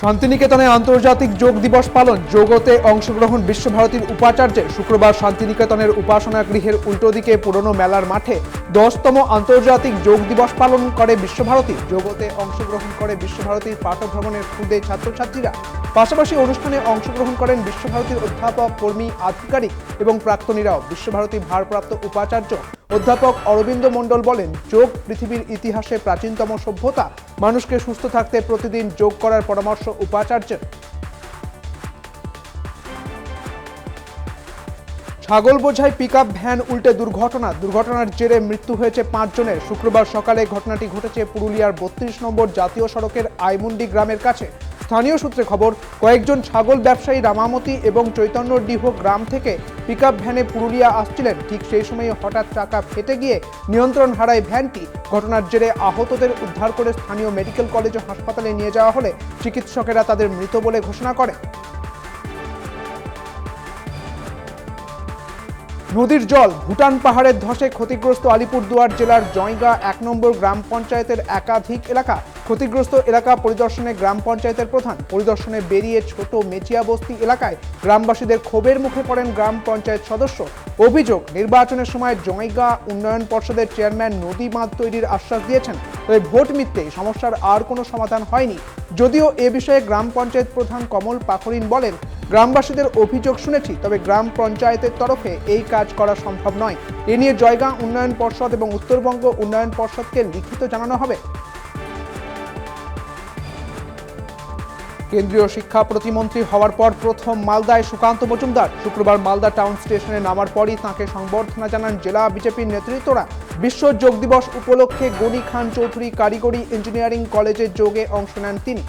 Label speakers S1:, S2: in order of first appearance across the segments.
S1: শান্তিনিকেতনে আন্তর্জাতিক যোগ দিবস পালন। যোগতে অংশগ্রহণ বিশ্বভারতীর উপাচার্যের। শুক্রবার শান্তিনিকেতনের উপাসনা গৃহের উল্টো দিকে পুরনো মেলার মাঠে 10তম আন্তর্জাতিক যোগ দিবস পালন করে বিশ্বভারতী। যোগতে অংশগ্রহণ করে বিশ্বভারতীর পাঠভ্রমণের খুদে ছাত্রছাত্রীরা। পাশাপাশি অনুষ্ঠানে অংশগ্রহণ করেন বিশ্বভারতীর অধ্যাপক, কর্মী, আধিকারিক এবং প্রাক্তনীরাও। বিশ্বভারতীর ভারপ্রাপ্ত উপাচার্য অধ্যাপক অরবিন্দ মণ্ডল বলেন, যোগ পৃথিবীর ইতিহাসে প্রাচীনতম সভ্যতা। মানুষকে সুস্থ থাকতে প্রতিদিন যোগ করার পরামর্শ উপাচার্যের। ছাগল বোঝাই পিকআপ ভ্যান উল্টে দুর্ঘটনার জেরে মৃত্যু হয়েছে 5 জনের। শুক্রবার সকালে ঘটনাটি ঘটেছে পুরুলিয়ার 32 নম্বর জাতীয় সড়কের আইমুন্ডি গ্রামের কাছে। স্থানীয় সূত্রে খবর, কয়েকজন ছাগল ব্যবসায়ী রামামতি এবং চৈতন্যডিহ গ্রাম থেকে পিকআপ ভ্যানে পুরুলিয়া আসছিলেন। ঠিক সেই সময় হঠাৎ চাকা ফেটে গিয়ে নিয়ন্ত্রণ হারায় ভ্যানটি। ঘটনার জেরে আহতদের উদ্ধার করে স্থানীয় মেডিকেল কলেজ ও হাসপাতালে নিয়ে যাওয়া হলে চিকিৎসকেরা তাদের মৃত বলে ঘোষণা করে। নদীর জল ভুটান পাহাড়ের ধসে ক্ষতিগ্রস্ত আলিপুরদুয়ার জেলার জয়গা 1 নম্বর গ্রাম পঞ্চায়েতের একাধিক এলাকা। ক্ষতিগ্রস্ত এলাকা পরিদর্শনে গ্রাম পঞ্চায়েতের প্রধান। পরিদর্শনে বেরিয়ে ছোট মেচিয়া বস্তি এলাকায় গ্রামবাসীদের ক্ষোভের মুখে পড়েন গ্রাম পঞ্চায়েত সদস্য। অভিযোগ, নির্বাচনের সময় জয়গা উন্নয়ন পর্ষদের চেয়ারম্যান নদী বাঁধ তৈরির আশ্বাস দিয়েছেন, তবে ভোট মিটতেই সমস্যার আর কোনো সমাধান হয়নি। যদিও এ বিষয়ে গ্রাম পঞ্চায়েত প্রধান কমল পাখরিন বলেন, গ্রামবাসীদের অভিযোগ শুনেছি, তবে গ্রাম পঞ্চায়েতের তরফে এই কাজ করা সম্ভব নয়। এ নিয়ে জয়গা উন্নয়ন পর্ষদ এবং উত্তরবঙ্গ উন্নয়ন পর্ষদকে লিখিত জানানো হবে। কেন্দ্রীয় শিক্ষা প্রতিমন্ত্রী হওয়ার পর প্রথম মালদায় সুকান্ত মজুমদার। শুক্রবার মালদা টাউন স্টেশনে নামার পরই তাঁকে সংবর্ধনা জানান জেলা বিজেপির নেতৃত্বরা। বিশ্ব যোগ দিবস উপলক্ষে গনি খান চৌধুরী কারিগরি ইঞ্জিনিয়ারিং কলেজে যোগে অংশ নেন তিনি।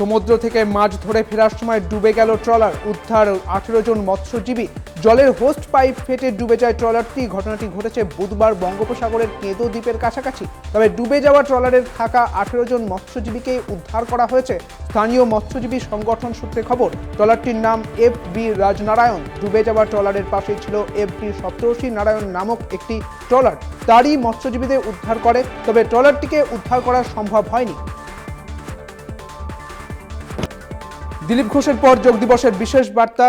S1: সমুদ্র থেকে মাছ ধরে ফেরার সময় ডুবে গেল ট্রলার। উদ্ধার 18 জন মৎস্যজীবী। জলের হোস্ট পাইপ ফেটে ডুবে যায় ট্রলারটি। ঘটনাটি ঘটেছে বুধবার বঙ্গোপসাগরের কেঁদো দ্বীপের কাছাকাছি। তবে ডুবে যাওয়া ট্রলারের থাকা 18 জন মৎস্যজীবীকে উদ্ধার করা হয়েছে। স্থানীয় মৎস্যজীবী সংগঠন সূত্রে খবর, ট্রলারটির নাম FB রাজনারায়ণ। ডুবে যাওয়া ট্রলারের পাশে ছিল FB সপ্তর্ষি নারায়ণ নামক একটি ট্রলার। তারই মৎস্যজীবীদের উদ্ধার করে, তবে ট্রলারটিকে উদ্ধার করা সম্ভব হয়নি। দিলীপ ঘোষের পর যোগ দিবসের বিশেষ বার্তা।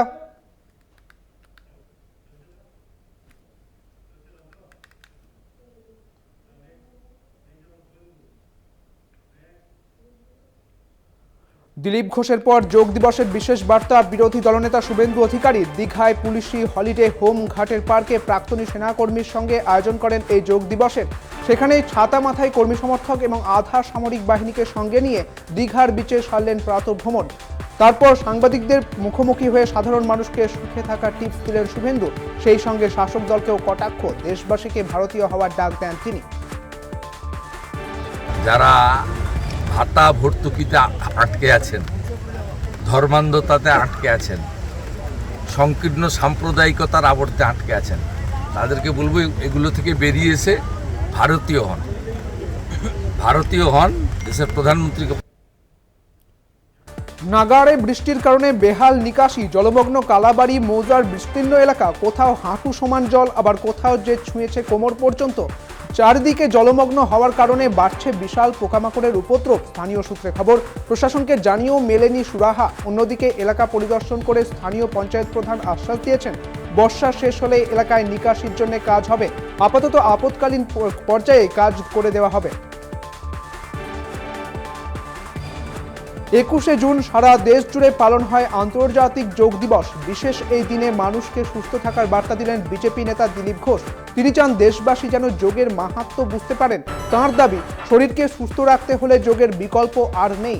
S1: দিলীপ ঘোষের পর যোগ দিবসের বিশেষ বার্তা বিরোধী দলনেতা শুভেন্দু অধিকারী। দীঘায় পুলিশি হলিডে হোম ঘাটের পার্কে প্রাক্তনী সেনাকর্মীর সঙ্গে আয়োজন করেন এই যোগ দিবসের। সেখানে ছাতা মাথায় কর্মী সমর্থক এবং আধা সামরিক বাহিনীকে সঙ্গে নিয়ে দীঘার বিচে সারলেন প্রাতঃভ্রমণ। তারপর সাংবাদিকদের মুখোমুখি হয়ে সাধারণ মানুষকে সুখে থাকা টিপস দিলেন শুভেন্দু। সেই সঙ্গে শাসক দলকেও কটাক্ষ, দেশবাসীকে ভারতীয় হওয়ার ডাক দেন তিনি।
S2: যারা ভাতা ভর্তুকিতে আটকে আছেন, ধর্মান্ধতাতে আটকে আছেন, সংকীর্ণ সাম্প্রদায়িকতার আবর্তে আটকে আছেন, তাদেরকে বলবো এগুলো থেকে বেরিয়ে এসে ভারতীয় হন। ভারতীয় হন, দেশের প্রধানমন্ত্রীকে।
S1: নাগাড়ে বৃষ্টির কারণে বেহাল নিকাশি। জলমগ্ন কালাবাড়ি মৌজার বিস্তীর্ণ এলাকা। কোথাও হাঁটু সমান জল, আবার কোথাও যে ছুঁয়েছে কোমর পর্যন্ত। চারিদিকে জলমগ্ন হওয়ার কারণে বাড়ছে বিশাল পোকামাকড়ের উপদ্রব। স্থানীয় সূত্রে খবর, প্রশাসনকে জানিয়েও মেলেনি সুরাহা। অন্যদিকে এলাকা পরিদর্শন করে স্থানীয় পঞ্চায়েত প্রধান আশ্বাস দিয়েছেন, বর্ষা শেষ হলে এলাকায় নিকাশির জন্য কাজ হবে। আপাতত আপৎকালীন পর্যায়ে কাজ করে দেওয়া হবে। 21শে জুন সারা দেশ জুড়ে পালন হয় আন্তর্জাতিক যোগ দিবস। বিশেষ এই দিনে মানুষকে সুস্থ থাকার বার্তা দিলেন বিজেপি নেতা দিলীপ ঘোষ। তিনি চান দেশবাসী যেন যোগের মাহাত্ম্য বুঝতে পারেন। তাঁর দাবি, শরীরকে সুস্থ রাখতে হলে যোগের বিকল্প আর নেই।